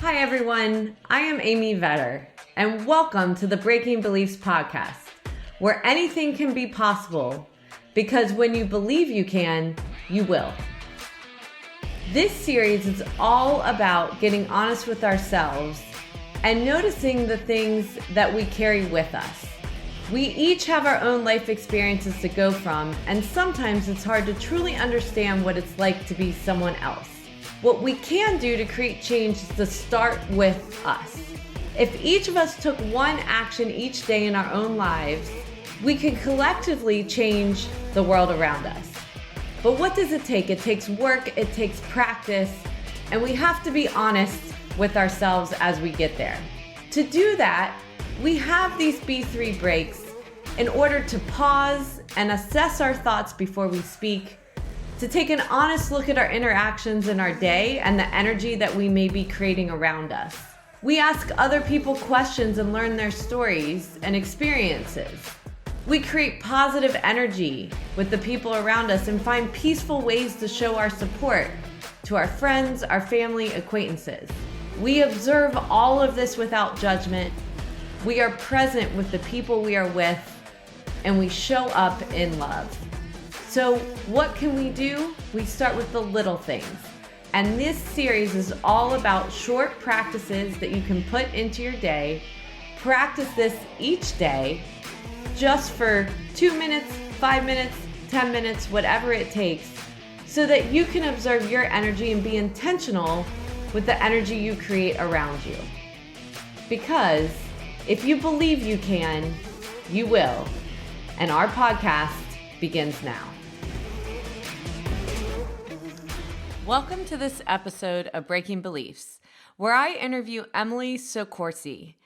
Hi, everyone. I am Amy Vetter, and welcome to the Breaking Beliefs podcast, where anything can be possible, because when you believe you can, you will. This series is all about getting honest with ourselves and noticing the things that we carry with us. We each have our own life experiences to go from, and sometimes it's hard to truly understand what it's like to be someone else. What we can do to create change is to start with us. If each of us took one action each day in our own lives, we could collectively change the world around us. But what does it take? It takes work, it takes practice, and we have to be honest with ourselves as we get there. To do that, we have these B3 breaks in order to pause and assess our thoughts before we speak, to take an honest look at our interactions in our day and the energy that we may be creating around us. We ask other people questions and learn their stories and experiences. We create positive energy with the people around us and find peaceful ways to show our support to our friends, our family, acquaintances. We observe all of this without judgment. We are present with the people we are with, and we show up in love. So what can we do? We start with the little things. And this series is all about short practices that you can put into your day. Practice this each day just for 2 minutes, 5 minutes, 10 minutes, whatever it takes, so that you can observe your energy and be intentional with the energy you create around you. Because if you believe you can, you will. And our podcast begins now. Welcome to this episode of Breaking Beliefs, where I interview Emily Soccorsy,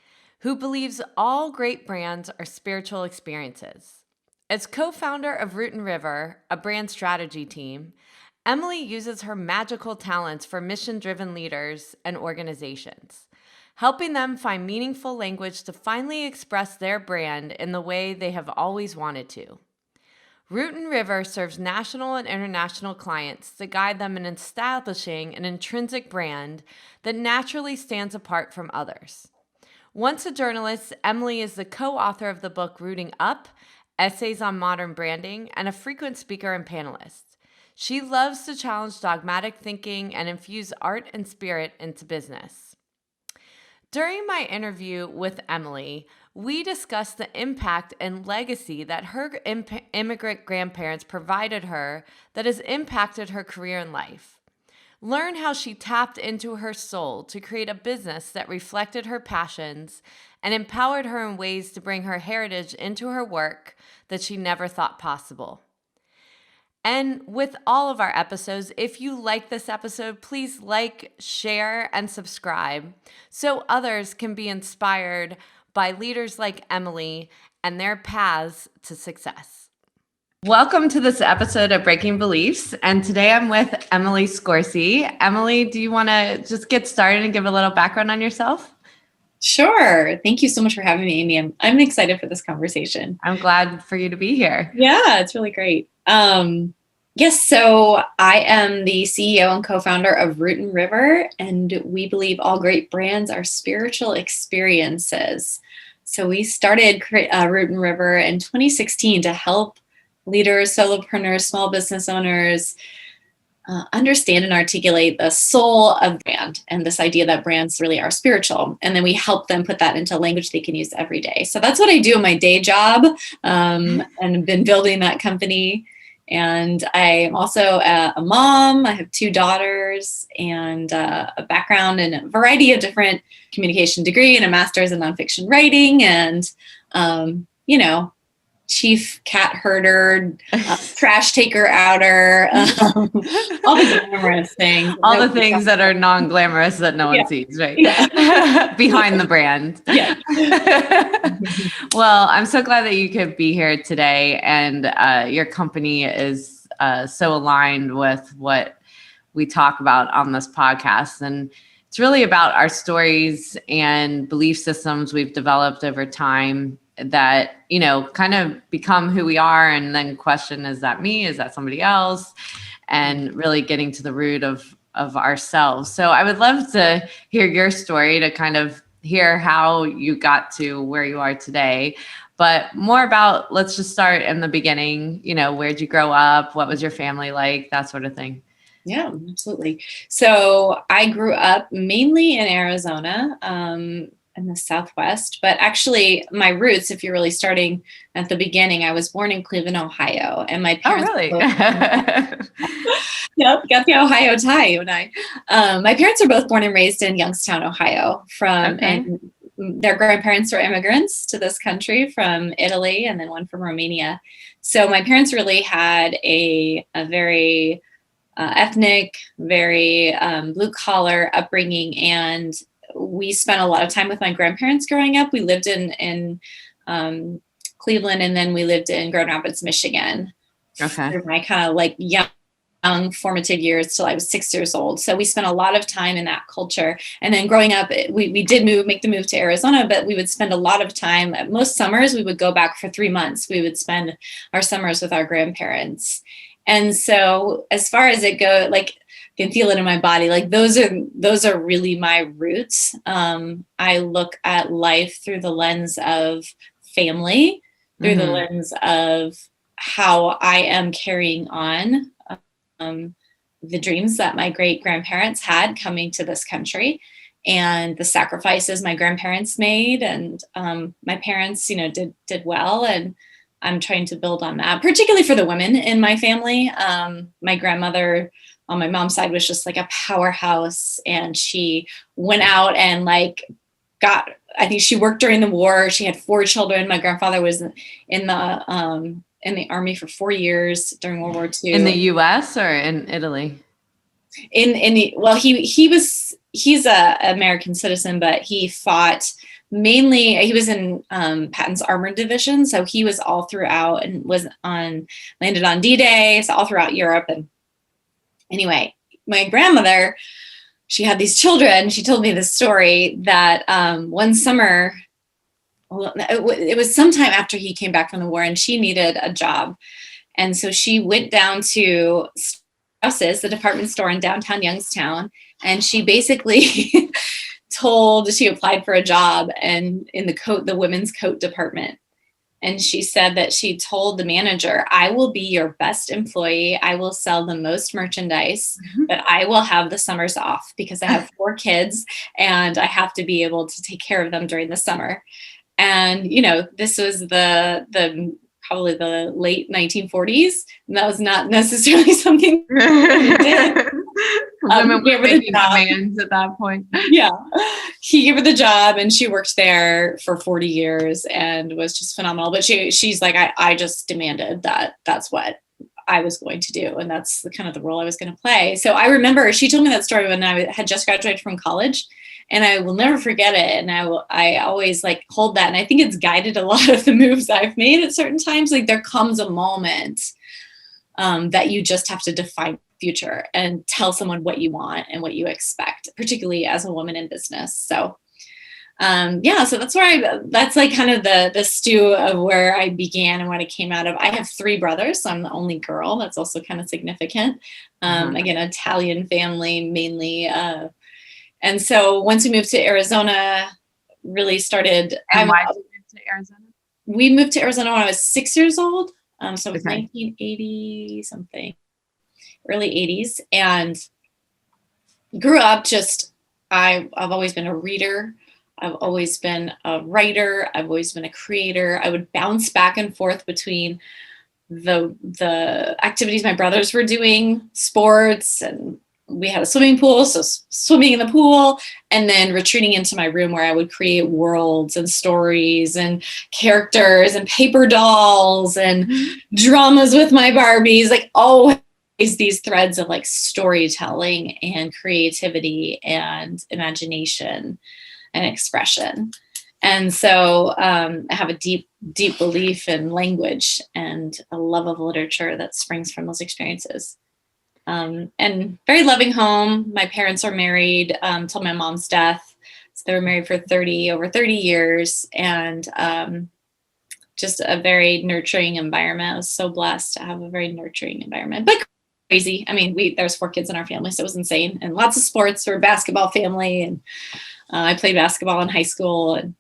who believes all great brands are spiritual experiences. As co-founder of Root & River, a brand strategy team, Emily uses her magical talents for mission-driven leaders and organizations, helping them find meaningful language to finally express their brand in the way they have always wanted to. Root & River serves national and international clients to guide them in establishing an intrinsic brand that naturally stands apart from others. Once a journalist, Emily is the co-author of the book Rooting Up, Essays on Modern Branding, and a frequent speaker and panelist. She loves to challenge dogmatic thinking and infuse art and spirit into business. During my interview with Emily, we discussed the impact and legacy that her immigrant grandparents provided her that has impacted her career and life. Learn how she tapped into her soul to create a business that reflected her passions and empowered her in ways to bring her heritage into her work that she never thought possible. And with all of our episodes, if you like this episode, please like, share, and subscribe so others can be inspired by leaders like Emily and their paths to success. Welcome to this episode of Breaking Beliefs. And today I'm with Emily Soccorsy. Emily, do you want to just get started and give a little background on yourself? Sure. Thank you so much for having me, Amy. I'm excited for this conversation. I'm glad for you to be here. Yeah, it's really great. Yes, so I am the CEO and co-founder of Root & River, and we believe all great brands are spiritual experiences. So we started Root & River in 2016 to help leaders, solopreneurs, small business owners understand and articulate the soul of brand and this idea that brands really are spiritual. And then we help them put that into language they can use every day. So that's what I do in my day job, and I've been building that company. And I am also a mom. I have 2 daughters and a background in a variety of different communication degree and a master's in nonfiction writing and, chief cat herder, trash taker outer, all the glamorous things. All the things that are non-glamorous that no one sees, right? Yeah. Behind the brand. Yeah. Well, I'm so glad that you could be here today, and your company is so aligned with what we talk about on this podcast. And it's really about our stories and belief systems we've developed over time that, kind of become who we are, and then question, is that me? Is that somebody else? And really getting to the root of of ourselves. So I would love to hear your story, to kind of hear how you got to where you are today, but more about, let's just start in the beginning. Where'd you grow up? What was your family like? That sort of thing. Yeah, absolutely. So I grew up mainly in Arizona, in the Southwest, but actually my roots, if you're really starting at the beginning, I was born in Cleveland, Ohio, and my parents. Oh, really? Yep, got the Ohio tie, you and I. My parents are both born and raised in Youngstown, Ohio, and their grandparents were immigrants to this country from Italy, and then one from Romania. So my parents really had a very ethnic, very blue collar upbringing, and we spent a lot of time with my grandparents growing up. We lived in Cleveland, and then we lived in Grand Rapids, Michigan. Okay. For my kind of like young formative years till I was 6 years old. So we spent a lot of time in that culture. And then growing up, we did make the move to Arizona, but we would spend a lot of time. Most summers, we would go back for 3 months. We would spend our summers with our grandparents. And so as far as it goes, like, I can feel it in my body. Like those are really my roots. I look at life through the lens of family, through the lens of how I am carrying on the dreams that my great grandparents had coming to this country, and the sacrifices my grandparents made, and my parents, did well, and I'm trying to build on that, particularly for the women in my family. My grandmother on my mom's side was just like a powerhouse, and she went out and I think she worked during the war. She had 4 children. My grandfather was in the army for 4 years during World War II. In the U.S. or in Italy? He's a American citizen, but he fought mainly. He was in Patton's armored division, so he was all throughout and landed on D-Day, so all throughout Europe. And anyway, my grandmother, she had these children. She told me this story that one summer. Well, it was sometime after he came back from the war, and she needed a job. And so she went down to Strauss's, the department store in downtown Youngstown, and she basically she applied for a job and in the women's coat department. And she said that she told the manager, I will be your best employee. I will sell the most merchandise, but I will have the summers off because I have 4 kids and I have to be able to take care of them during the summer. And, this was probably the late 1940s. And that was not necessarily something we did. Women were making demands at that point. Yeah. He gave her the job, and she worked there for 40 years and was just phenomenal. But she's like, I just demanded that that's what I was going to do. And that's the kind of the role I was going to play. So I remember she told me that story when I had just graduated from college. And I will never forget it. And I always hold that. And I think it's guided a lot of the moves I've made at certain times. Like there comes a moment that you just have to define future and tell someone what you want and what you expect, particularly as a woman in business. So so that's that's like kind of the stew of where I began and what I came out of. I have 3 brothers, so I'm the only girl. That's also kind of significant. Again, Italian family mainly. And so once we moved to Arizona, really started. And why did you move to Arizona? We moved to Arizona when I was 6 years old. So it was 1980 something, early 80s, and grew up I've always been a reader. I've always been a writer. I've always been a creator. I would bounce back and forth between the activities my brothers were doing, sports, and we had a swimming pool, so swimming in the pool, and then retreating into my room where I would create worlds and stories and characters and paper dolls and dramas with my Barbies, always these threads of storytelling and creativity and imagination and expression. And so I have a deep, deep belief in language and a love of literature that springs from those experiences. And very loving home. My parents are married till my mom's death. So they were married for over 30 years, and just a very nurturing environment. I was so blessed to have a very nurturing environment, but crazy. I mean, there's 4 kids in our family, so it was insane, and lots of sports. We're a basketball family, and I played basketball in high school, and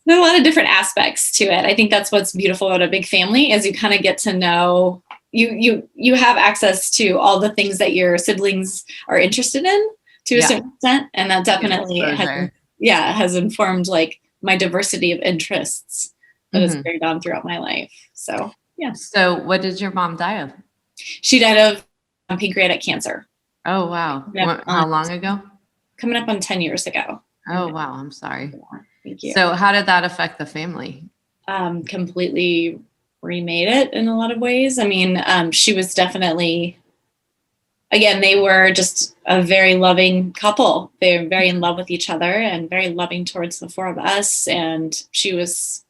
there are a lot of different aspects to it. I think that's what's beautiful about a big family is you kind of get to know you have access to all the things that your siblings are interested in to a certain extent. And that definitely has informed like my diversity of interests that has carried on throughout my life. So, yeah. So what did your mom die of? She died of pancreatic cancer. Oh, wow. How long ago? Coming up on 10 years ago. Oh, wow. I'm sorry. Yeah, thank you. So how did that affect the family? Completely remade it in a lot of ways. I mean, she was definitely, again, they were just a very loving couple. They were very in love with each other and very loving towards the 4 of us. And she was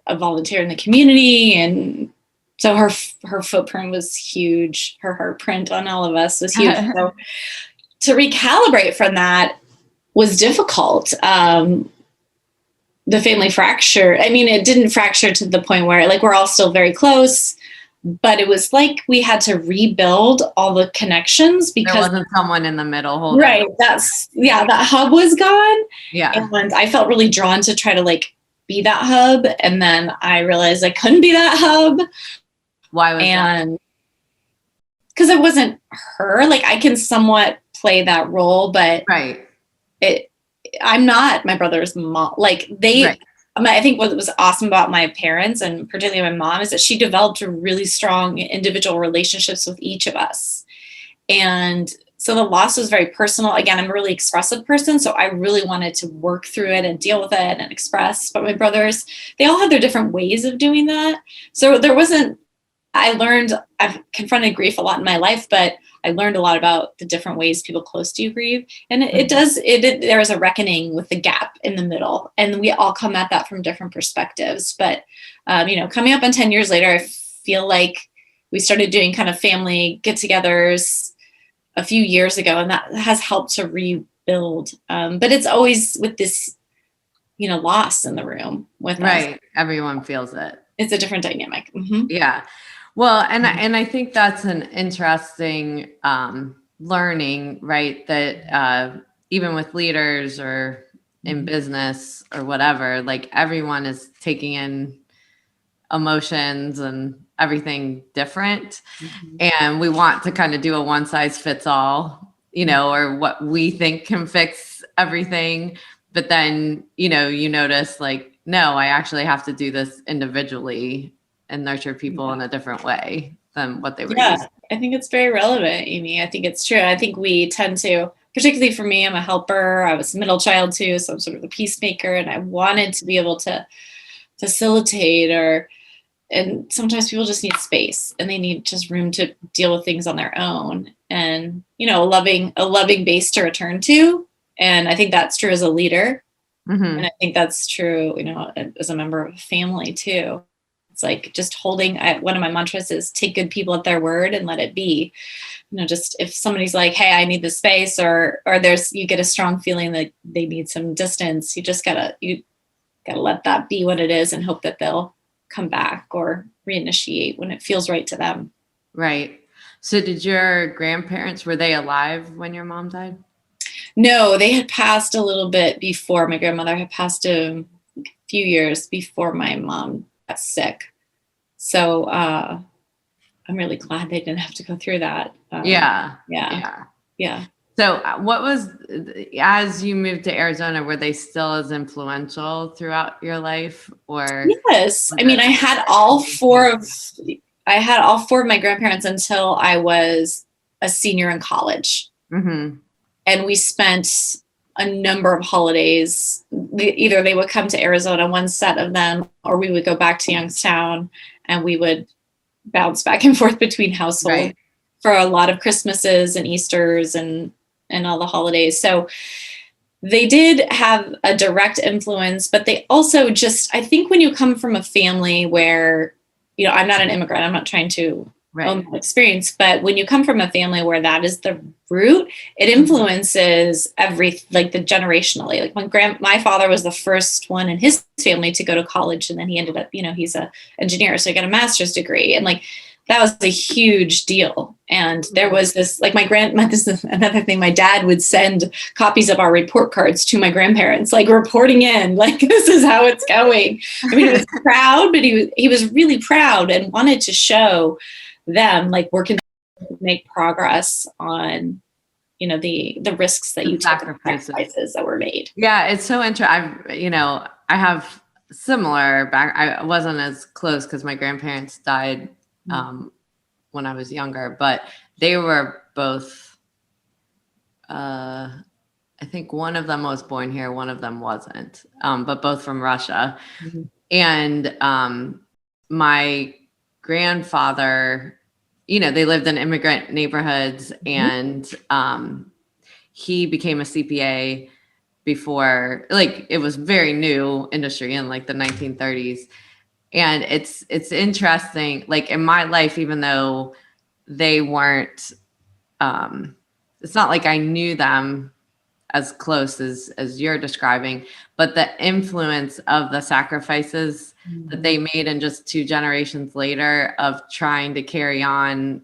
a volunteer in the community. And so her footprint was huge. Her heartprint on all of us was huge. So to recalibrate from that was difficult. The family fracture, I mean, it didn't fracture to the point where like we're all still very close, but it was like we had to rebuild all the connections because there wasn't someone in the middle holding. Right. That hub was gone. Yeah. And I felt really drawn to try to like be that hub. And then I realized I couldn't be that hub. Why was that? Because it wasn't her. Like I can somewhat play that role, but I'm not my brother's mom. Like I think what was awesome about my parents and particularly my mom is that she developed really strong individual relationships with each of us. And so the loss was very personal. Again, I'm a really expressive person. So I really wanted to work through it and deal with it and express. But my brothers, they all had their different ways of doing that. So I've confronted grief a lot in my life, but I learned a lot about the different ways people close to you grieve. And there is a reckoning with the gap in the middle. And we all come at that from different perspectives. But, coming up on 10 years later, I feel like we started doing kind of family get-togethers a few years ago, and that has helped to rebuild. But it's always with this, loss in the room with us. Right. Everyone feels it. It's a different dynamic. Mm-hmm. Yeah. Well, and I think that's an interesting learning, right? That even with leaders or in business or whatever, like everyone is taking in emotions and everything different. And we want to kind of do a one size fits all, or what we think can fix everything. But then, you notice like, no, I actually have to do this individually and nurture people in a different way than what they were used to. I think it's very relevant, Amy. I think it's true. I think we tend to, particularly for me, I'm a helper. I was a middle child too, so I'm sort of a peacemaker, and I wanted to be able to facilitate and sometimes people just need space and they need just room to deal with things on their own and, a loving base to return to. And I think that's true as a leader. And I think that's true, as a member of a family too. It's like just holding, one of my mantras is take good people at their word and let it be. Just if somebody's like, hey, I need this space or you get a strong feeling that they need some distance, you gotta let that be what it is and hope that they'll come back or reinitiate when it feels right to them. Right. So did your grandparents, were they alive when your mom died? No, they had passed a little bit before. My grandmother had passed a few years before my mom got sick. So I'm really glad they didn't have to go through that. Yeah. So what was, as you moved to Arizona, were they still as influential throughout your life or? Yes. I mean, I had all four of my grandparents until I was a senior in college. And we spent a number of holidays. Either they would come to Arizona, one set of them, or we would go back to Youngstown and we would bounce back and forth between households for a lot of Christmases and Easters and all the holidays. So they did have a direct influence, but they also I think when you come from a family where, I'm not an immigrant, I'm not trying to own that experience, but when you come from a family where that is the root, it influences the generationally. Like my father was the first one in his family to go to college, and then he ended up, he's an engineer, so he got a master's degree, and like that was a huge deal. And there was this, like this is another thing, my dad would send copies of our report cards to my grandparents, like reporting in, like, this is how it's going. I mean, he was proud, but he was really proud and wanted to show them, like, we're going to make progress on, you know, the risks that you took, sacrifices that were made. Yeah. It's so interesting. I have similar I wasn't as close because my grandparents died when I was younger, but they were both, I think one of them was born here, one of them wasn't, but both from Russia. Mm-hmm. And my grandfather, they lived in immigrant neighborhoods, and he became a CPA before, like, it was very new industry in like the 1930s. And it's interesting, like in my life, even though they weren't, it's not like I knew them as close as you're describing, but the influence of the sacrifices that they made, and just 2 generations later of trying to carry on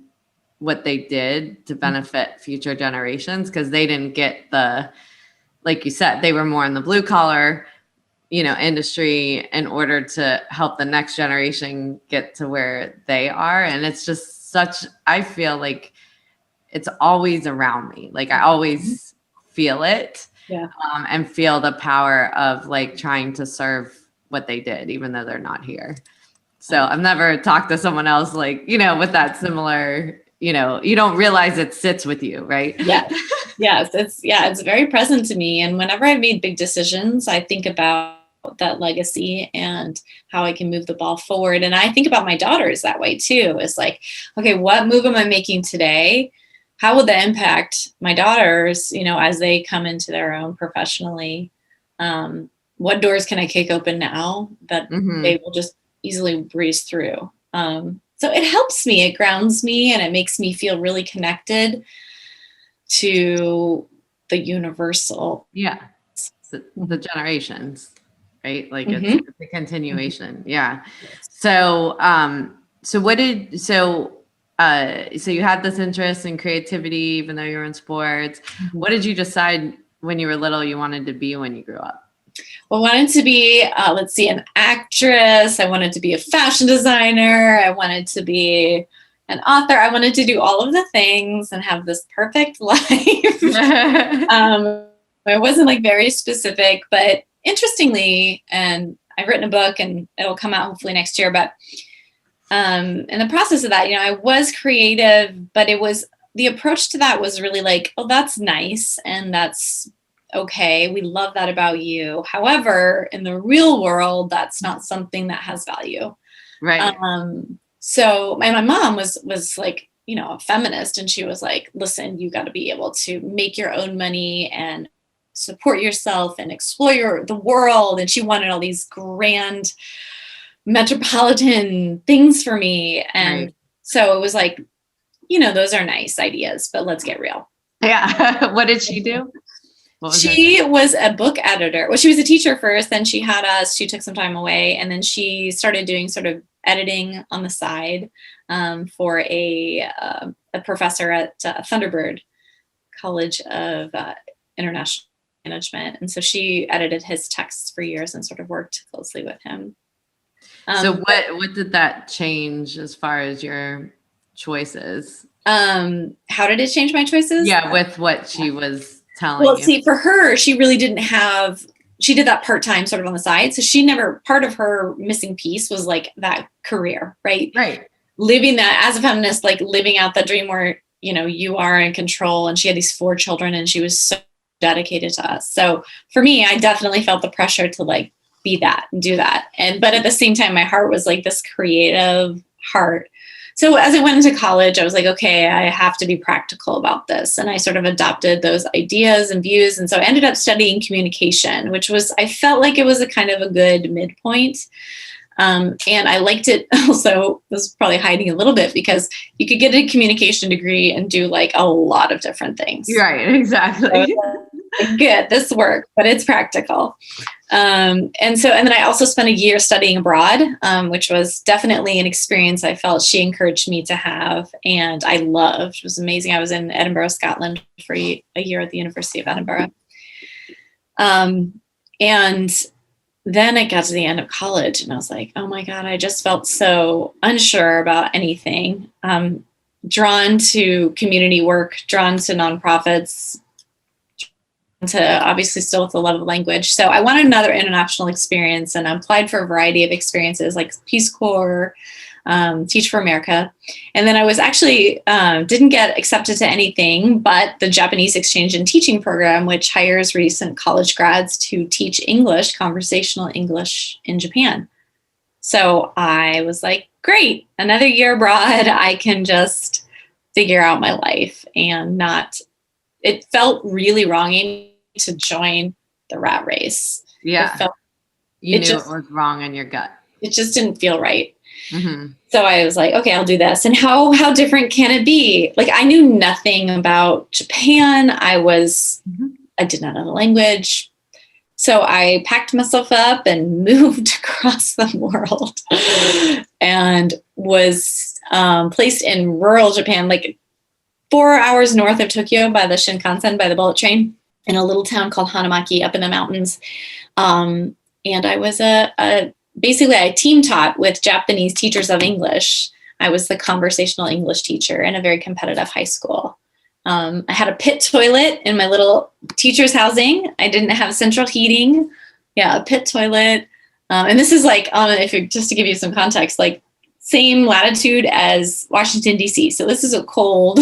what they did to benefit future generations, because they didn't get like you said, they were more in the blue collar industry in order to help the next generation get to where they are. And it's just I feel like it's always around me. Like I always feel it, and feel the power of like trying to serve what they did, even though they're not here. So I've never talked to someone else like, with that similar, you don't realize it sits with you, right? Yeah. Yes. It's very present to me. And whenever I've made big decisions, I think about that legacy and how I can move the ball forward. And I think about my daughters that way too. It's like, okay, what move am I making today? How will that impact my daughters, as they come into their own professionally? What doors can I kick open now that they will just easily breeze through? So it helps me, it grounds me, and it makes me feel really connected to the universal. Yeah. The generations, right? Like it's the continuation. Yeah. So, so you had this interest in creativity, even though you were in sports. What did you decide when you were little you wanted to be when you grew up? Well, I wanted to be, an actress. I wanted to be a fashion designer. I wanted to be an author. I wanted to do all of the things and have this perfect life. It wasn't like very specific, but interestingly, and I've written a book and it'll come out hopefully next year, but in the process of that, I was creative, but the approach to that was really like, oh, that's nice. And that's okay. We love that about you. However, in the real world, that's not something that has value. Right. So my mom was like, a feminist, and she was like, listen, you got to be able to make your own money and support yourself and explore the world. And she wanted all these grand metropolitan things for me. And so it was like, those are nice ideas, but let's get real. Yeah. What did she do? She was a book editor. Well, she was a teacher first, then she had us, she took some time away, and then she started doing sort of editing on the side for a professor at Thunderbird College of International Management. And so she edited his texts for years and sort of worked closely with him. So what did that change as far as your choices? How did it change my choices? Yeah, with what she was telling you. See, for her, she really didn't she did that part-time sort of on the side. So part of her missing piece was like that career, right? Right. Living that as a feminist, like living out that dream where, you are in control. And she had these 4 children and she was so dedicated to us. So for me, I definitely felt the pressure to like be that and do that. But at the same time, my heart was like this creative heart. So as I went into college, I was like, okay, I have to be practical about this. And I sort of adopted those ideas and views. And so I ended up studying communication, which I felt like it was a kind of a good midpoint. And I liked it also, this is probably hiding a little bit, because you could get a communication degree and do like a lot of different things. Right, exactly. good, this worked, but it's practical. And then I also spent a year studying abroad, which was definitely an experience I felt she encouraged me to have, and I loved. It was amazing. I was in Edinburgh, Scotland for a year at the University of Edinburgh. And then it got to the end of college and I was like, oh my God, I just felt so unsure about anything. Drawn to community work, drawn to nonprofits, to obviously still with the love of language. So I wanted another international experience and I applied for a variety of experiences like Peace Corps, Teach for America. And then I was actually, didn't get accepted to anything but the Japanese Exchange and Teaching Program, which hires recent college grads to teach English, conversational English in Japan. So I was like, great, another year abroad, I can just figure out my life and not, it felt really wronging to join the rat race. Yeah. You knew it was wrong in your gut. It just didn't feel right. Mm-hmm. So I was like, okay, I'll do this. And how different can it be? Like, I knew nothing about Japan. I did not know the language. So I packed myself up and moved across the world and was placed in rural Japan, like 4 hours north of Tokyo by the Shinkansen, by the bullet train, in a little town called Hanamaki up in the mountains. And I was basically I team taught with Japanese teachers of English. I was the conversational English teacher in a very competitive high school. I had a pit toilet in my little teacher's housing. I didn't have central heating. Yeah, a pit toilet. And this is like, just to give you some context, like same latitude as Washington, D.C. So this is a cold.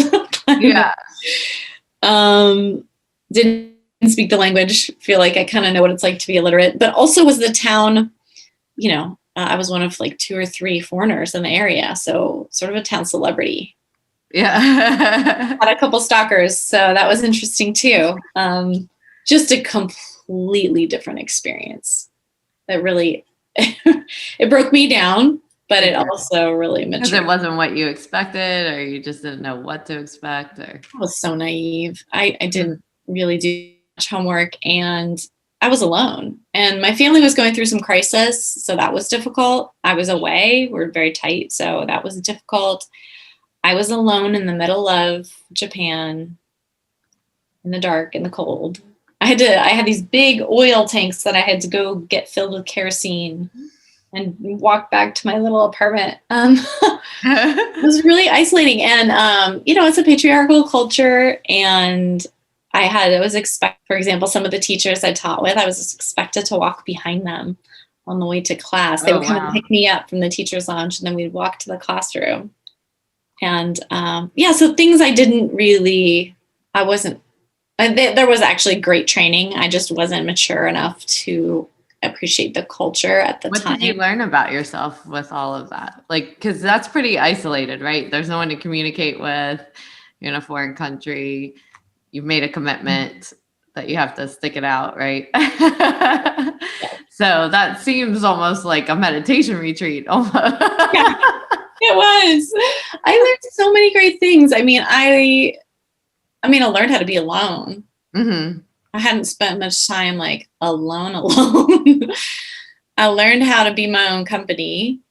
Yeah. Didn't speak the language. Feel like I kind of know what it's like to be illiterate, but also was the town, I was one of like 2 or 3 foreigners in the area. So sort of a town celebrity. Yeah. Had a couple stalkers. So that was interesting too. Just a completely different experience that really, it broke me down, but it also really matured. Because it wasn't what you expected, or you just didn't know what to expect, or I was so naive. I didn't really do much homework and I was alone and my family was going through some crisis. So that was difficult. I was away. We're very tight. So that was difficult. I was alone in the middle of Japan in the dark, in the cold. I had these big oil tanks that I had to go get filled with kerosene and walk back to my little apartment. It was really isolating. And, it's a patriarchal culture. And for example, some of the teachers I taught with, I was expected to walk behind them on the way to class. They would come and pick me up from the teacher's lounge and then we'd walk to the classroom. And so things I didn't really, there was actually great training. I just wasn't mature enough to appreciate the culture at the time. What did you learn about yourself with all of that? Like, because that's pretty isolated, right? There's no one to communicate with. You're in a foreign country. You've made a commitment that you have to stick it out, right? Yeah. So that seems almost like a meditation retreat. Almost. Yeah. It was. I learned so many great things. I learned how to be alone. Mm-hmm. I hadn't spent much time like alone. I learned how to be my own company.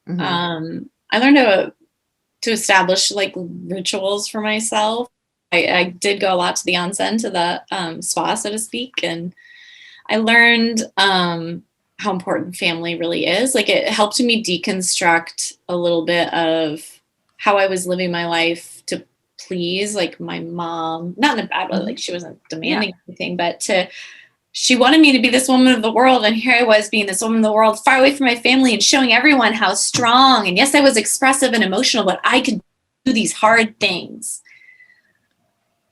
Mm-hmm. I learned to establish like rituals for myself. I did go a lot to the onsen, to the spa, so to speak, and I learned how important family really is. Like it helped me deconstruct a little bit of how I was living my life to please like my mom, not in a bad way, like she wasn't demanding anything, but she wanted me to be this woman of the world. And here I was being this woman of the world far away from my family and showing everyone how strong. And yes, I was expressive and emotional, but I could do these hard things.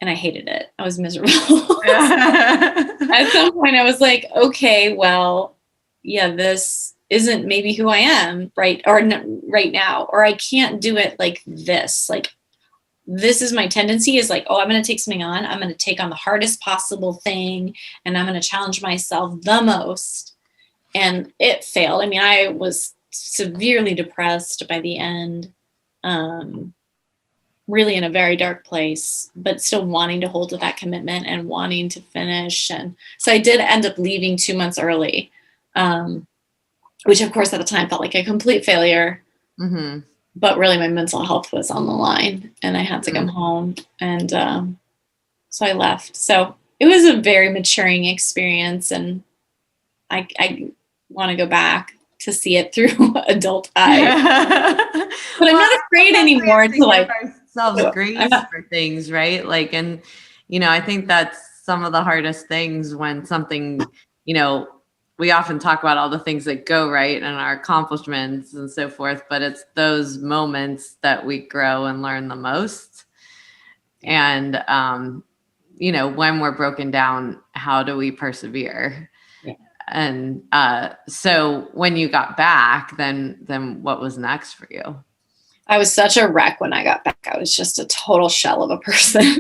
And I hated it. I was miserable. At some point I was like, okay, well, yeah, this isn't maybe who I am right now, or I can't do it like this. Like, this is my tendency is like, I'm going to take something on. I'm going to take on the hardest possible thing. And I'm going to challenge myself the most. And it failed. I mean, I was severely depressed by the end. really in a very dark place, but still wanting to hold to that commitment and wanting to finish. And so I did end up leaving 2 months early, which of course at the time felt like a complete failure. Mm-hmm. But really my mental health was on the line and I had to Mm-hmm. come home. And so I left. So it was a very maturing experience, and I want to go back to see it through adult eyes. But I'm not afraid anymore to like ourselves grace for things, right? Like, and I think that's some of the hardest things when something, we often talk about all the things that go right and our accomplishments and so forth, but it's those moments that we grow and learn the most. And when we're broken down, how do we persevere? Yeah. And so when you got back, then what was next for you? I was such a wreck when I got back. I was just a total shell of a person.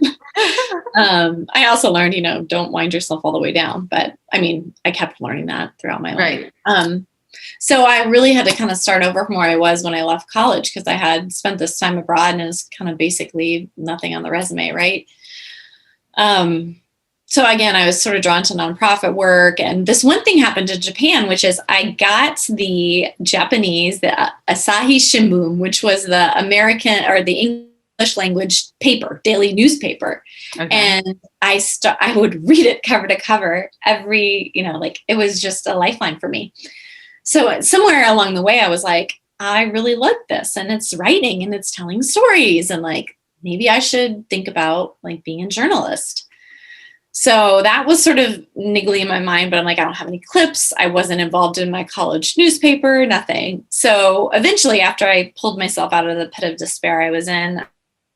I also learned, don't wind yourself all the way down. But I mean, I kept learning that throughout my life. So I really had to kind of start over from where I was when I left college, because I had spent this time abroad and it was kind of basically nothing on the resume, right? So again, I was sort of drawn to nonprofit work. And this one thing happened in Japan, which is I got the Japanese, the Asahi Shimbun, which was the American or the English language paper, daily newspaper. Okay. And I would read it cover to cover every, it was just a lifeline for me. So somewhere along the way, I was like, I really like this, and it's writing and it's telling stories, and like, maybe I should think about like being a journalist. So that was sort of niggly in my mind, but I'm like, I don't have any clips. I wasn't involved in my college newspaper, nothing. So eventually, after I pulled myself out of the pit of despair I was in,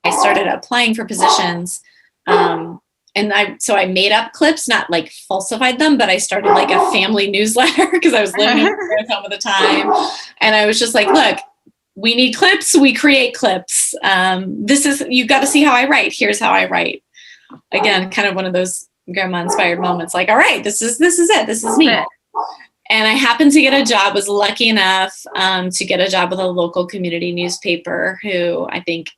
I started applying for positions. And I made up clips, not like falsified them, but I started like a family newsletter because I was living in my home at the time. And I was just like, look, we need clips. We create clips. You've got to see how I write. Here's how I write. Again, kind of one of those grandma inspired moments, like, all right, this is it. This is me. And I happened to get a job, was lucky enough to get a job with a local community newspaper who I think,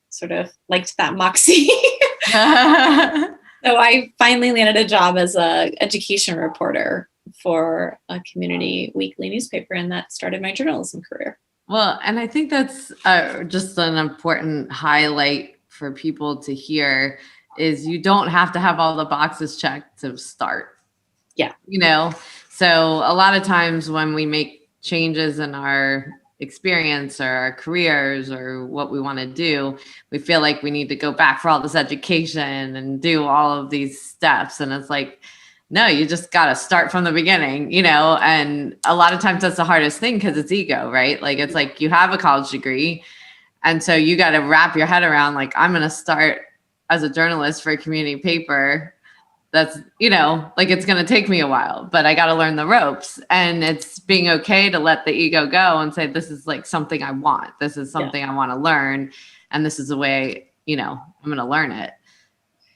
sort of liked that moxie. So I finally landed a job as an education reporter for a community weekly newspaper, and that started my journalism career. Well, and I think that's just an important highlight for people to hear is you don't have to have all the boxes checked to start. Yeah. So a lot of times when we make changes in our experience or our careers or what we want to do, we feel like we need to go back for all this education and do all of these steps. And it's like, no, you just got to start from the beginning, and a lot of times that's the hardest thing because it's ego, right? Like, it's like you have a college degree. And so you got to wrap your head around, like, I'm going to start as a journalist for a community paper. That's, like, it's going to take me a while, but I got to learn the ropes. And it's being okay to let the ego go and say, this is like something I want. This is something I want to learn. And this is the way, I'm going to learn it.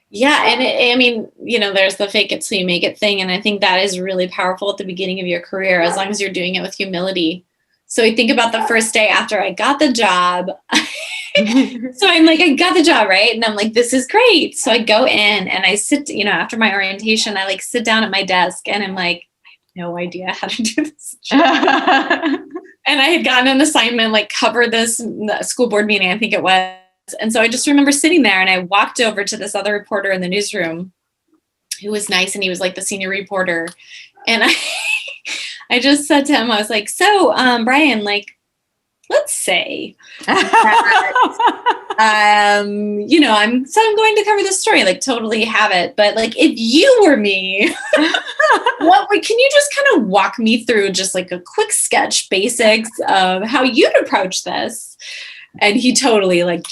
Yeah. And there's the fake it till you make it thing. And I think that is really powerful at the beginning of your career, as long as you're doing it with humility. So I think about the first day after I got the job. So I'm like, I got the job, right? And I'm like, this is great. So I go in and I sit, after my orientation, I like sit down at my desk and I'm like, I have no idea how to do this job. And I had gotten an assignment, like cover this school board meeting, I think it was. And so I just remember sitting there and I walked over to this other reporter in the newsroom who was nice. And he was like the senior reporter. And I just said to him, I was like, so Brian, like, let's say that, I'm going to cover this story, like totally have it. But like, if you were me, can you just kind of walk me through just like a quick sketch basics of how you'd approach this? And he totally like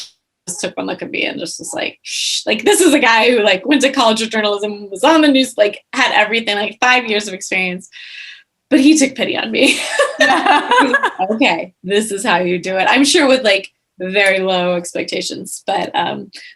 just took one look at me and just was like, shh. Like, this is a guy who like went to college of journalism, was on the news, like had everything, like 5 years of experience. But he took pity on me. Okay, this is how you do it. I'm sure with like very low expectations. But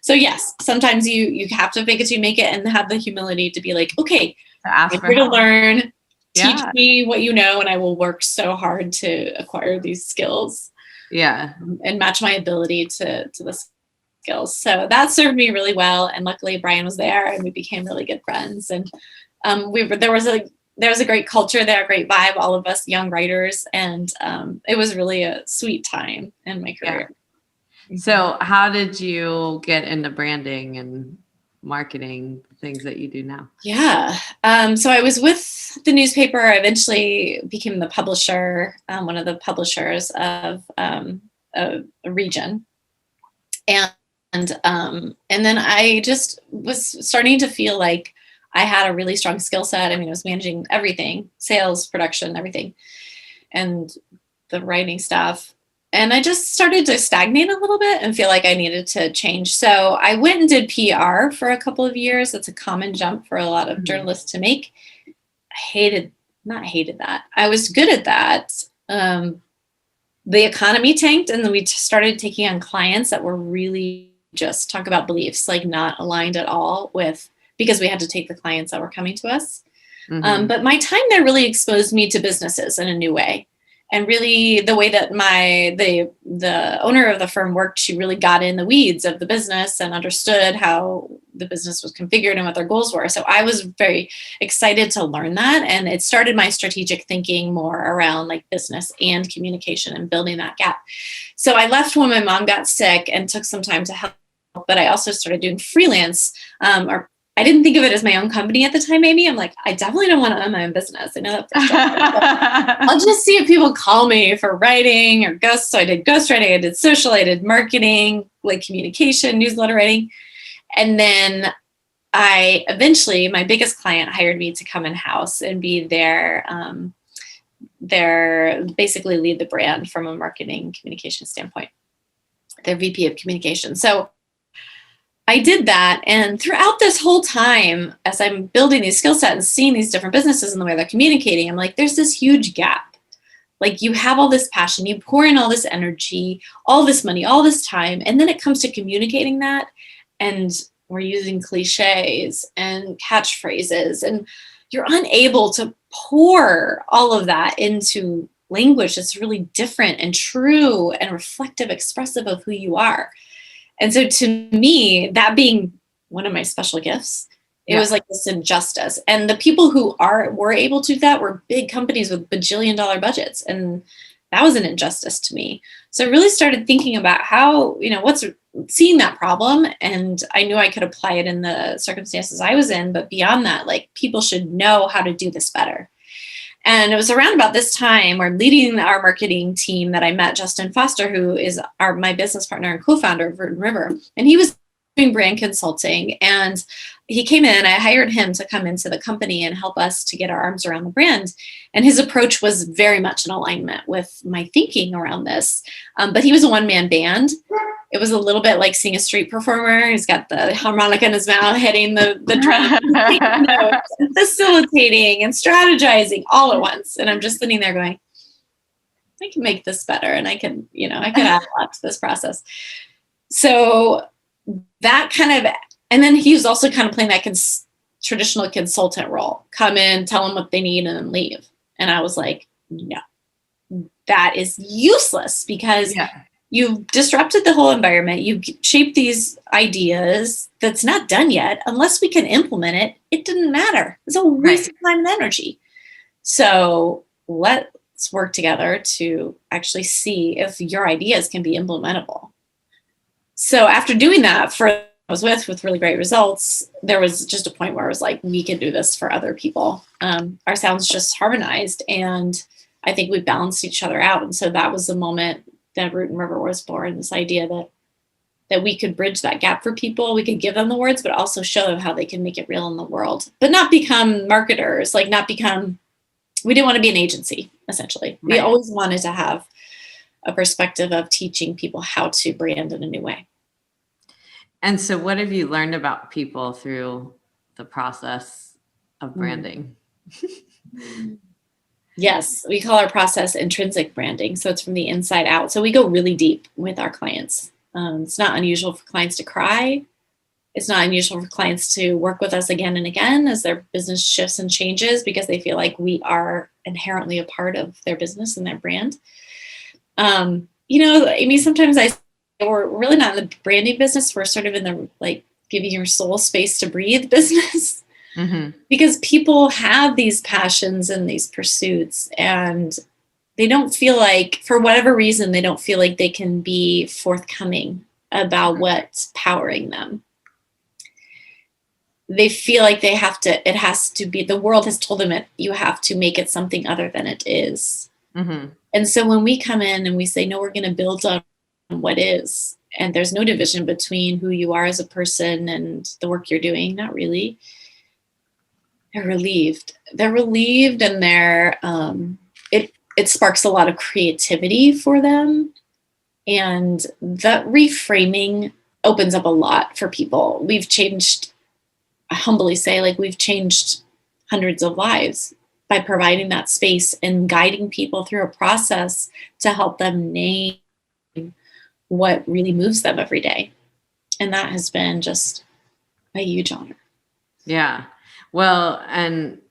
so yes, sometimes you have to fake it till you make it, and have the humility to be like, okay, I'm here to learn. Teach me what you know, and I will work so hard to acquire these skills. Yeah. and match my ability to the skills. So that served me really well. And luckily Brian was there and we became really good friends. And there was a great culture there, a great vibe, all of us young writers. And it was really a sweet time in my career. Yeah. So how did you get into branding and marketing, things that you do now? Yeah. So I was with the newspaper. I eventually became the publisher, one of the publishers of a region. And then I just was starting to feel like I had a really strong skill set. I mean, I was managing everything, sales, production, everything, and the writing stuff. And I just started to stagnate a little bit and feel like I needed to change. So I went and did PR for a couple of years. That's a common jump for a lot of journalists to make. I not hated that. I was good at that. The economy tanked, and then we started taking on clients that were really just talk about beliefs, like not aligned at all with, because we had to take the clients that were coming to us. But my time there really exposed me to businesses in a new way. And really the way that the owner of the firm worked, she really got in the weeds of the business and understood how the business was configured and what their goals were. So I was very excited to learn that. And it started my strategic thinking more around like business and communication and building that gap. So I left when my mom got sick and took some time to help, but I also started doing freelance, I didn't think of it as my own company at the time, Amy. I'm like, I definitely don't want to own my own business. I know that for sure. I'll just see if people call me for writing or ghosts. So I did ghostwriting, I did social, I did marketing, like communication, newsletter writing. And then my biggest client hired me to come in-house and be their basically lead the brand from a marketing communication standpoint, their VP of communication. So I did that. And throughout this whole time, as I'm building these skill sets and seeing these different businesses and the way they're communicating, I'm like, there's this huge gap. Like you have all this passion, you pour in all this energy, all this money, all this time. And then it comes to communicating that. And we're using cliches and catchphrases, and you're unable to pour all of that into language that's really different and true and reflective, expressive of who you are. And so to me, that being one of my special gifts, it was like this injustice. And the people who were able to do that were big companies with bajillion-dollar budgets. And that was an injustice to me. So I really started thinking about how, seeing that problem. And I knew I could apply it in the circumstances I was in. But beyond that, like people should know how to do this better. And it was around about this time where I'm leading our marketing team that I met Justin Foster, who is my business partner and co-founder of Root and River. And he was doing brand consulting. And he came in, I hired him to come into the company and help us to get our arms around the brand. And his approach was very much in alignment with my thinking around this. But he was a one-man band. It was a little bit like seeing a street performer. He's got the harmonica in his mouth, hitting the drum, and facilitating and strategizing all at once. And I'm just sitting there going, I can make this better. And I can add a lot to this process. So that and then he was also kind of playing that traditional consultant role. Come in, tell them what they need, and then leave. And I was like, no, that is useless because you've disrupted the whole environment. You've shaped these ideas that's not done yet. Unless we can implement it, it didn't matter. It's a waste of time and energy. So let's work together to actually see if your ideas can be implementable. So after doing that I was with really great results, there was just a point where I was like, we can do this for other people. Our sounds just harmonized, and I think we balanced each other out. And so that was the moment that Root and River was born, this idea that we could bridge that gap for people. We could give them the words, but also show them how they can make it real in the world, but not become marketers, we didn't want to be an agency, essentially. Right. We always wanted to have a perspective of teaching people how to brand in a new way. And so what have you learned about people through the process of branding? Yes, we call our process intrinsic branding. So it's from the inside out. So we go really deep with our clients. It's not unusual for clients to cry. It's not unusual for clients to work with us again and again as their business shifts and changes because they feel like we are inherently a part of their business and their brand. Amy, sometimes we're really not in the branding business. We're sort of in the like giving your soul space to breathe business. Mm-hmm. Because people have these passions and these pursuits, and they don't feel like, for whatever reason, they don't feel like they can be forthcoming about what's powering them. They feel like it has to be, the world has told them you have to make it something other than it is. Mm-hmm. And so when we come in and we say, no, we're going to build on what is, and there's no division between who you are as a person and the work you're doing, not really. They're relieved. And it sparks a lot of creativity for them. And that reframing opens up a lot for people. We've changed, I humbly say, like we've changed hundreds of lives by providing that space and guiding people through a process to help them name what really moves them every day. And that has been just a huge honor. Yeah. Well, and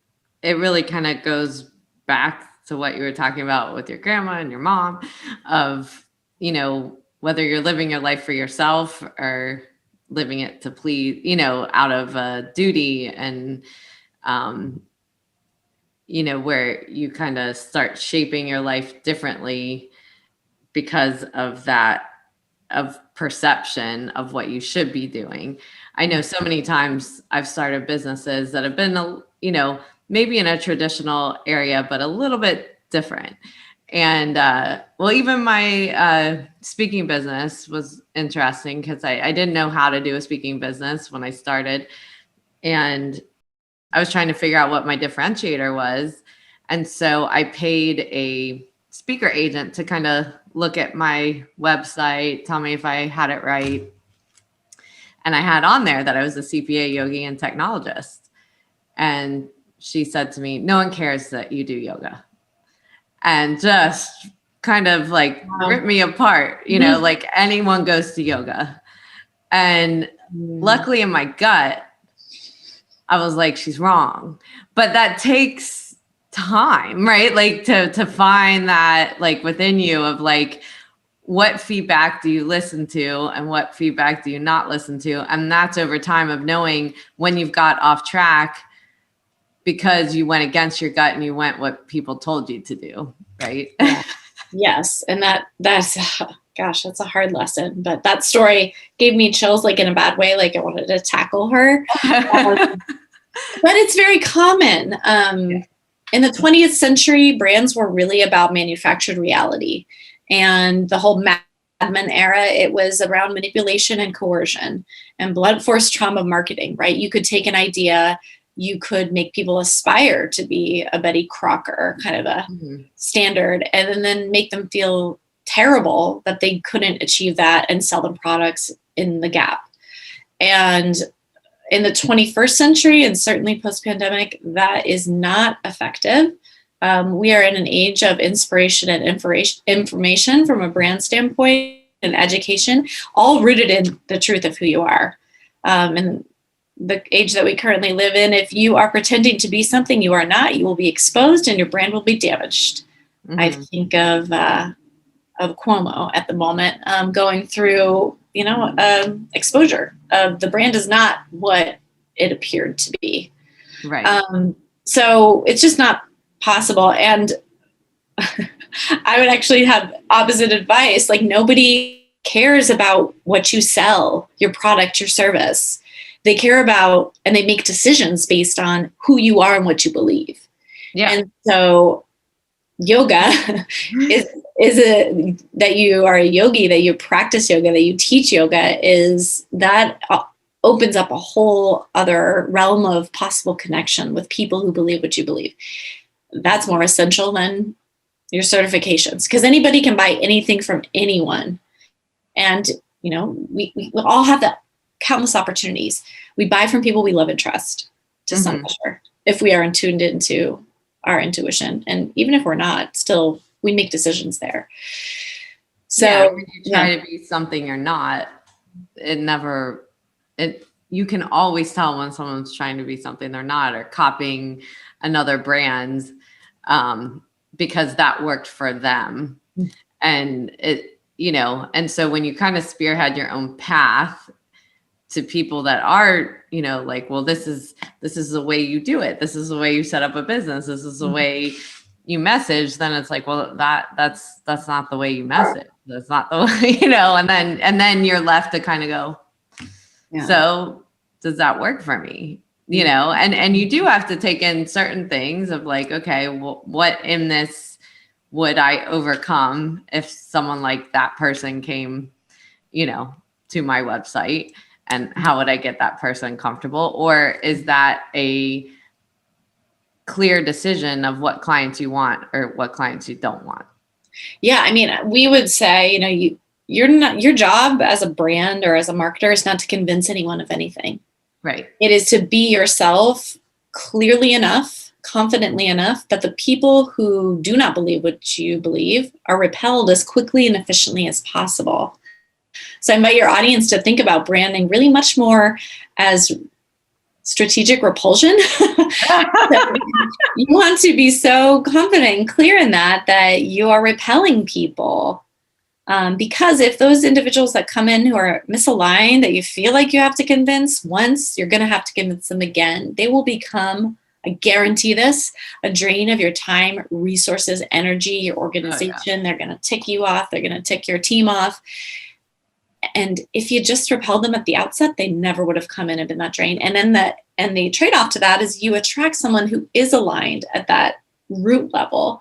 it really kind of goes back to what you were talking about with your grandma and your mom of, whether you're living your life for yourself or living it to please, out of duty and, where you kind of start shaping your life differently because of that, of perception of what you should be doing. I know so many times I've started businesses that have been, maybe in a traditional area, but a little bit different. And even my speaking business was interesting because I didn't know how to do a speaking business when I started. And I was trying to figure out what my differentiator was. And so I paid a speaker agent to kind of look at my website, tell me if I had it right. And I had on there that I was a CPA, yogi, and technologist. And she said to me, no one cares that you do yoga. And just kind of like rip me apart, like anyone goes to yoga. And luckily in my gut, I was like, she's wrong. But that takes time, right? Like to find that like within you of like, what feedback do you listen to and what feedback do you not listen to? And that's over time of knowing when you've got off track because you went against your gut and you went what people told you to do, right? Yeah. Yes. And that's a hard lesson. But that story gave me chills, like in a bad way, like I wanted to tackle her. But it's very common. In the 20th century, brands were really about manufactured reality. And the whole Mad Men era, it was around manipulation and coercion and blunt force trauma marketing, right? You could take an idea, you could make people aspire to be a Betty Crocker kind of a standard, and then make them feel terrible that they couldn't achieve that and sell them products in the gap. And in the 21st century, and certainly post-pandemic, that is not effective. We are in an age of inspiration and information from a brand standpoint and education, all rooted in the truth of who you are. And the age that we currently live in, if you are pretending to be something you are not, you will be exposed and your brand will be damaged. Mm-hmm. I think of Cuomo at the moment going through, exposure of the brand is not what it appeared to be. Right. So it's just not possible. And I would actually have opposite advice. Like nobody cares about what you sell, your product, your service. They care about, and they make decisions based on who you are and what you believe. Yeah. And so yoga is that you are a yogi, that you practice yoga, that you teach yoga, is that opens up a whole other realm of possible connection with people who believe what you believe. That's more essential than your certifications, because anybody can buy anything from anyone. And, we all have that countless opportunities. We buy from people we love and trust to some measure, if we are tuned into our intuition. And even if we're not, still, we make decisions there. So when you try to be something you're not, you can always tell when someone's trying to be something they're not, or copying another brand, because that worked for them. And and so when you kind of spearhead your own path to people that are, like, well, this is the way you do it. This is the way you set up a business. This is the way you message. Then it's like, well, that's not the way you message. That's not the way, and then you're left to kind of go, so does that work for me? And you do have to take in certain things of like, okay, well, what in this would I overcome if someone like that person came, to my website, and how would I get that person comfortable? Or is that a clear decision of what clients you want or what clients you don't want? Yeah. I mean, we would say, your job as a brand or as a marketer is not to convince anyone of anything. Right. It is to be yourself clearly enough, confidently enough that the people who do not believe what you believe are repelled as quickly and efficiently as possible. So I invite your audience to think about branding really much more as strategic repulsion. You want to be so confident and clear in that you are repelling people. Because if those individuals that come in who are misaligned, that you feel like you have to convince once, you're going to have to convince them again. They will become, I guarantee this, a drain of your time, resources, energy, your organization. Oh, yeah. They're going to tick you off. They're going to tick your team off. And if you just repelled them at the outset, they never would have come in and been that drain. And then the trade-off to that is you attract someone who is aligned at that root level.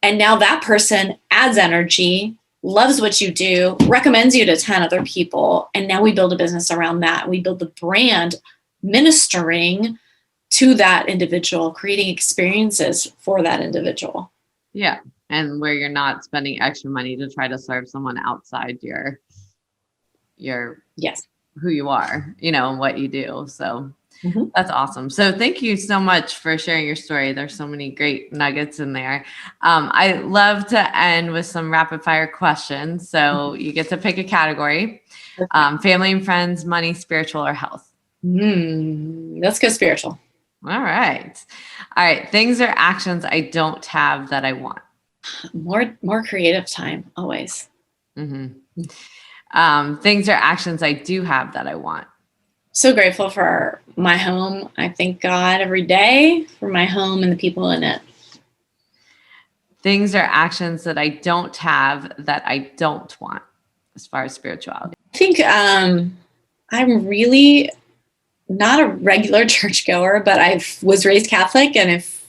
And now that person adds energy, loves what you do, recommends you to 10 other people. And now we build a business around that. We build the brand ministering to that individual, creating experiences for that individual. Yeah. And where you're not spending extra money to try to serve someone outside your yes, who you are, and what you do. So that's awesome. So thank you so much for sharing your story. There's so many great nuggets in there. I love to end with some rapid fire questions. So you get to pick a category, family and friends, money, spiritual, or health. Let's go spiritual. All right. Things or actions I don't have that I want. More creative time, always. Things or actions I do have that I want. So grateful for my home. I thank God every day for my home and the people in it. Things or actions that I don't have that I don't want as far as spirituality. I think I'm really not a regular churchgoer, but I was raised Catholic and I've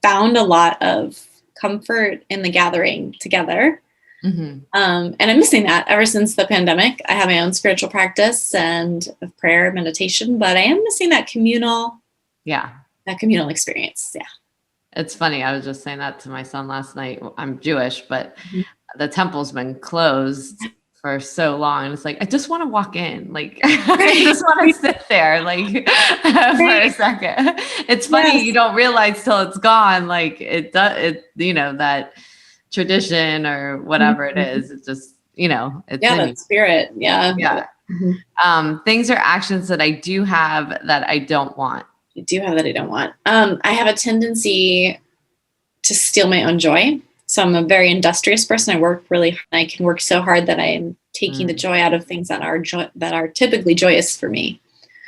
found a lot of comfort in the gathering together. And I'm missing that ever since the pandemic. I have my own spiritual practice and of prayer, meditation, but I am missing that communal experience. Yeah. It's funny. I was just saying that to my son last night. I'm Jewish, but the temple's been closed for so long. And it's like, I just want to walk in. Like, I just want to sit there, like, for a second. It's funny. Yes. You don't realize till it's gone. Like that tradition or whatever it is, it just, it's that spirit. Yeah. Things or actions that I do have that I don't want. I have a tendency to steal my own joy. So I'm a very industrious person. I work really hard. I can work so hard that I'm taking the joy out of things that are typically joyous for me.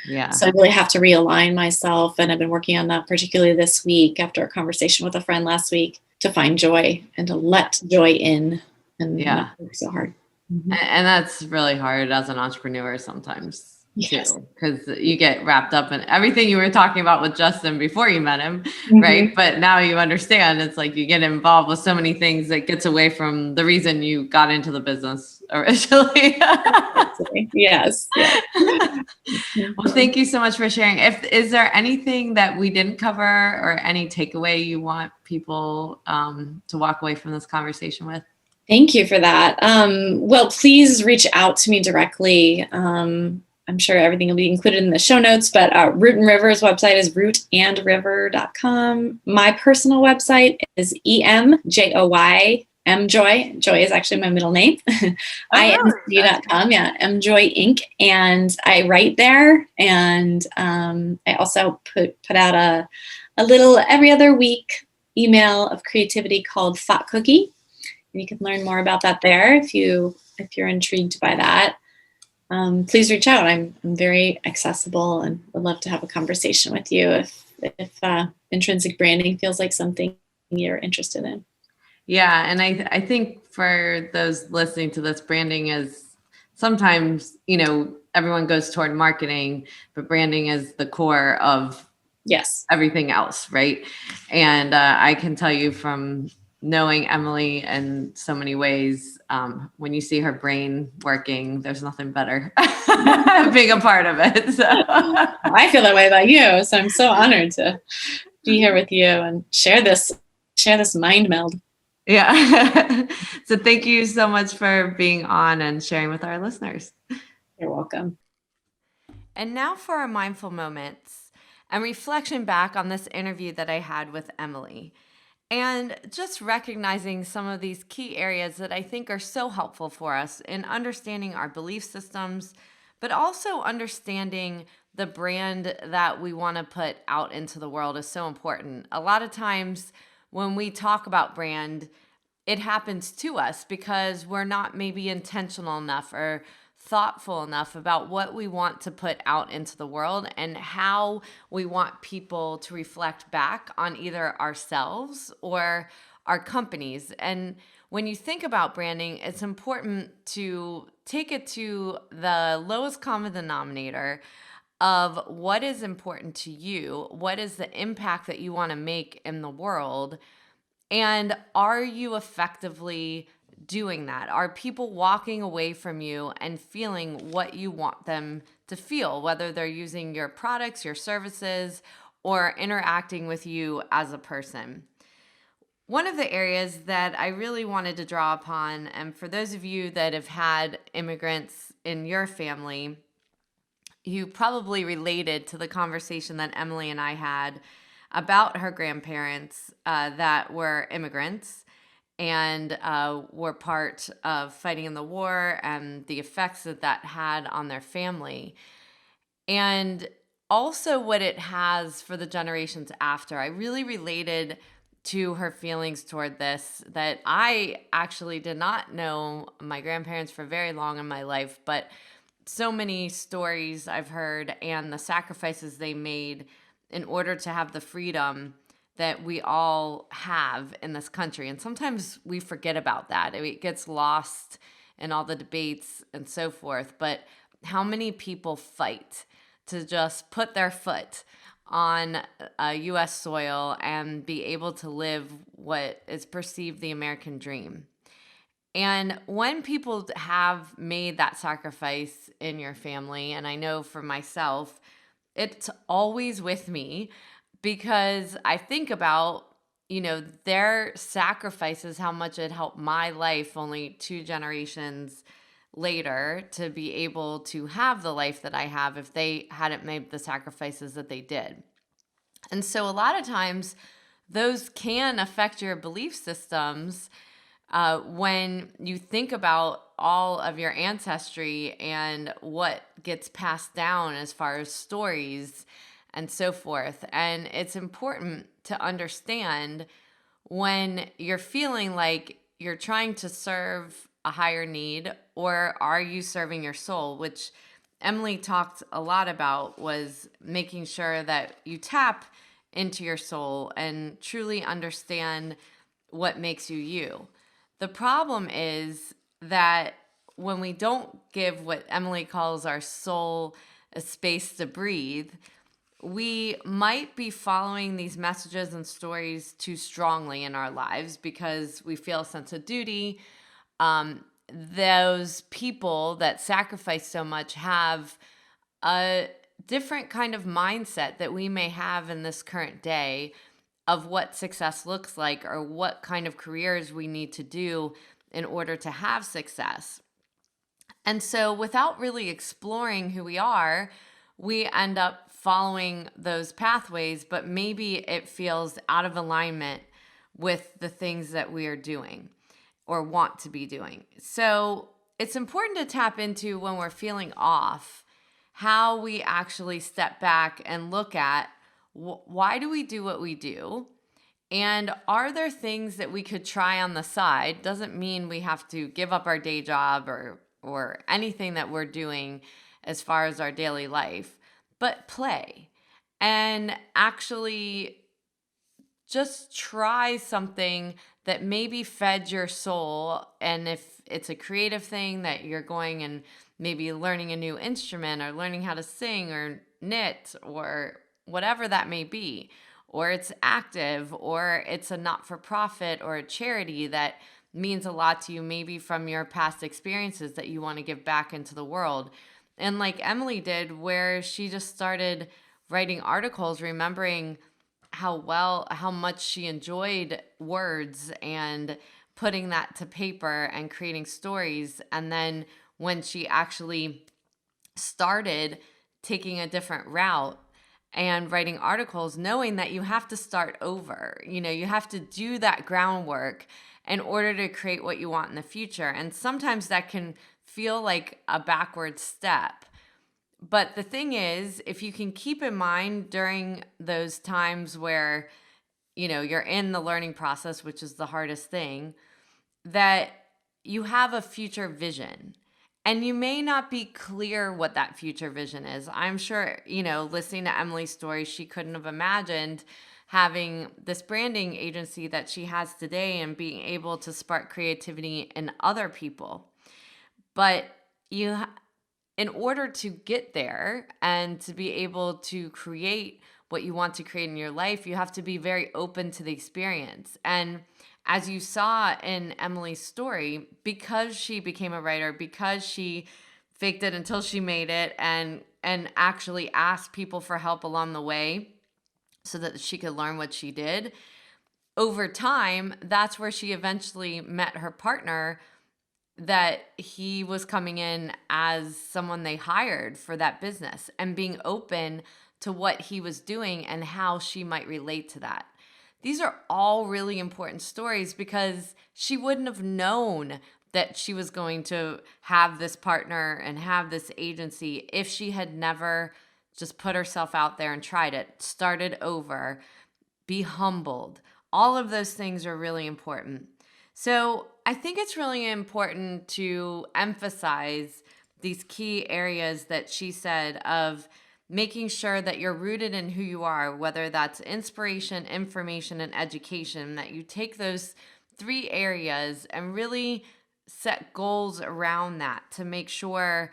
Yeah. So I really have to realign myself. And I've been working on that particularly this week after a conversation with a friend last week, to find joy and to let joy in and not work so hard. And that's really hard as an entrepreneur sometimes too, because you get wrapped up in everything you were talking about with Justin before you met him, right? But now you understand it's like you get involved with so many things that gets away from the reason you got into the business originally. Yes. Well, thank you so much for sharing. Is there anything that we didn't cover or any takeaway you want people to walk away from this conversation with? Thank you for that. Well, please reach out to me directly. I'm sure everything will be included in the show notes, but Root and River's website is rootandriver.com. My personal website is EMJOY. Mjoy. Joy is actually my middle name. INC.com. Yeah. Mjoy Inc. And I write there. And I also put out a little every other week email of creativity called Thought Cookie. You can learn more about that there if you're intrigued by that. Please reach out. I'm very accessible and would love to have a conversation with you if intrinsic branding feels like something you're interested in. Yeah, and I think for those listening to this, branding is sometimes, everyone goes toward marketing, but branding is the core of everything else, right? And I can tell you from knowing Emily in so many ways, when you see her brain working, there's nothing better being a part of it. So I feel that way about you, so I'm so honored to be here with you and share this mind meld. Yeah. So thank you so much for being on and sharing with our listeners. You're welcome. And now for our mindful moments and reflection back on this interview that I had with Emily. And just recognizing some of these key areas that I think are so helpful for us in understanding our belief systems, but also understanding the brand that we want to put out into the world is so important. A lot of times when we talk about brand, it happens to us because we're not maybe intentional enough or thoughtful enough about what we want to put out into the world and how we want people to reflect back on either ourselves or our companies. And when you think about branding, it's important to take it to the lowest common denominator of what is important to you, what is the impact that you want to make in the world, and are you effectively doing that? Are people walking away from you and feeling what you want them to feel, whether they're using your products, your services, or interacting with you as a person? One of the areas that I really wanted to draw upon, and for those of you that have had immigrants in your family, you probably related to the conversation that Emily and I had about her grandparents that were immigrants and were part of fighting in the war and the effects that that had on their family. And also what it has for the generations after. I really related to her feelings toward this, that I actually did not know my grandparents for very long in my life, but so many stories I've heard and the sacrifices they made in order to have the freedom that we all have in this country. And sometimes we forget about that. It gets lost in all the debates and so forth. But how many people fight to just put their foot on U.S. soil and be able to live what is perceived the American dream? And when people have made that sacrifice in your family, and I know for myself, it's always with me because I think about, their sacrifices, how much it helped my life only 2 generations later to be able to have the life that I have if they hadn't made the sacrifices that they did. And so a lot of times those can affect your belief systems when you think about all of your ancestry and what gets passed down as far as stories and so forth. And it's important to understand when you're feeling like you're trying to serve a higher need, or are you serving your soul, which Emily talked a lot about, was making sure that you tap into your soul and truly understand what makes you you. The problem is that when we don't give what Emily calls our soul a space to breathe, we might be following these messages and stories too strongly in our lives because we feel a sense of duty. Those people that sacrifice so much have a different kind of mindset that we may have in this current day of what success looks like or what kind of careers we need to do in order to have success. And so without really exploring who we are, we end up following those pathways, but maybe it feels out of alignment with the things that we are doing or want to be doing. So it's important to tap into when we're feeling off, how we actually step back and look at why do we do what we do? And are there things that we could try on the side? Doesn't mean we have to give up our day job or anything that we're doing as far as our daily life, but play and actually just try something that maybe fed your soul. And if it's a creative thing that you're going and maybe learning a new instrument or learning how to sing or knit or whatever that may be, or it's active, or it's a not-for-profit or a charity that means a lot to you, maybe from your past experiences that you want to give back into the world. And like Emily did, where she just started writing articles, remembering how much she enjoyed words and putting that to paper and creating stories. And then when she actually started taking a different route and writing articles, knowing that you have to start over, you have to do that groundwork in order to create what you want in the future. And sometimes that can feel like a backward step. But the thing is, if you can keep in mind during those times where, you're in the learning process, which is the hardest thing, that you have a future vision. And you may not be clear what that future vision is. I'm sure, listening to Emily's story, she couldn't have imagined having this branding agency that she has today and being able to spark creativity in other people. But in order to get there and to be able to create what you want to create in your life, you have to be very open to the experience. And as you saw in Emily's story, because she became a writer, because she faked it until she made it and actually asked people for help along the way so that she could learn what she did, over time, that's where she eventually met her partner, that he was coming in as someone they hired for that business and being open to what he was doing and how she might relate to that. These are all really important stories because she wouldn't have known that she was going to have this partner and have this agency if she had never just put herself out there and tried it, started over, be humbled. All of those things are really important. So I think it's really important to emphasize these key areas that she said of making sure that you're rooted in who you are, whether that's inspiration, information, and education, that you take those 3 areas and really set goals around that to make sure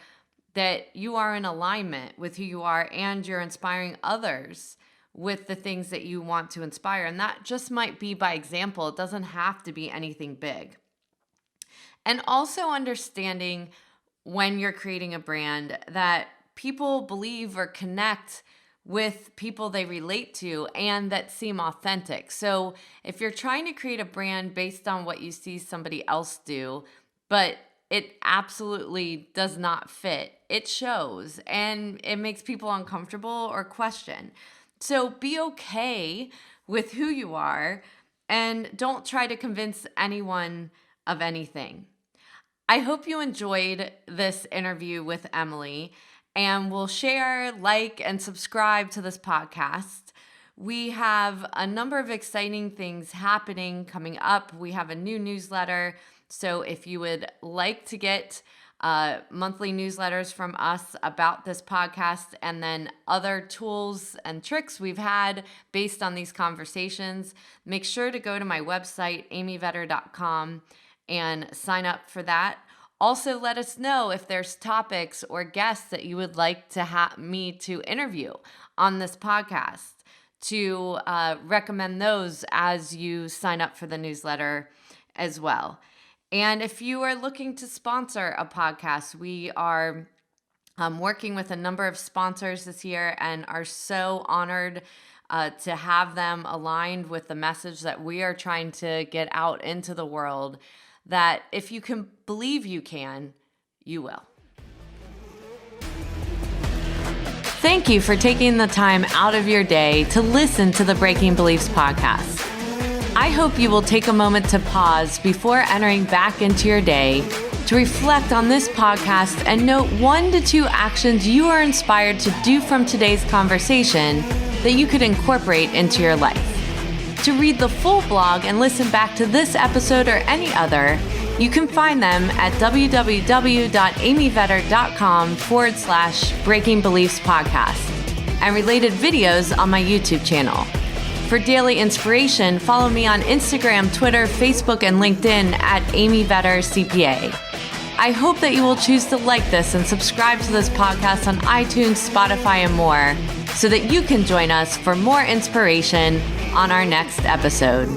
that you are in alignment with who you are and you're inspiring others with the things that you want to inspire. And that just might be by example. It doesn't have to be anything big. And also understanding when you're creating a brand that people believe or connect with people they relate to and that seem authentic. So if you're trying to create a brand based on what you see somebody else do, but it absolutely does not fit, it shows and it makes people uncomfortable or question. So be okay with who you are and don't try to convince anyone of anything. I hope you enjoyed this interview with Emily, and will share, like, and subscribe to this podcast. We have a number of exciting things happening coming up. We have a new newsletter. So if you would like to get monthly newsletters from us about this podcast and then other tools and tricks we've had based on these conversations, make sure to go to my website, amyvetter.com, and sign up for that. Also, let us know if there's topics or guests that you would like to have me to interview on this podcast, to recommend those as you sign up for the newsletter as well. And if you are looking to sponsor a podcast, we are working with a number of sponsors this year and are so honored to have them aligned with the message that we are trying to get out into the world, that if you can believe you can, you will. Thank you for taking the time out of your day to listen to the Breaking Beliefs podcast. I hope you will take a moment to pause before entering back into your day to reflect on this podcast and note 1 to 2 actions you are inspired to do from today's conversation that you could incorporate into your life. To read the full blog and listen back to this episode or any other, you can find them at www.amyvetter.com/Breaking Beliefs Podcast and related videos on my YouTube channel. For daily inspiration, follow me on Instagram, Twitter, Facebook, and LinkedIn at Amy Vetter CPA. I hope that you will choose to like this and subscribe to this podcast on iTunes, Spotify, and more, so that you can join us for more inspiration on our next episode.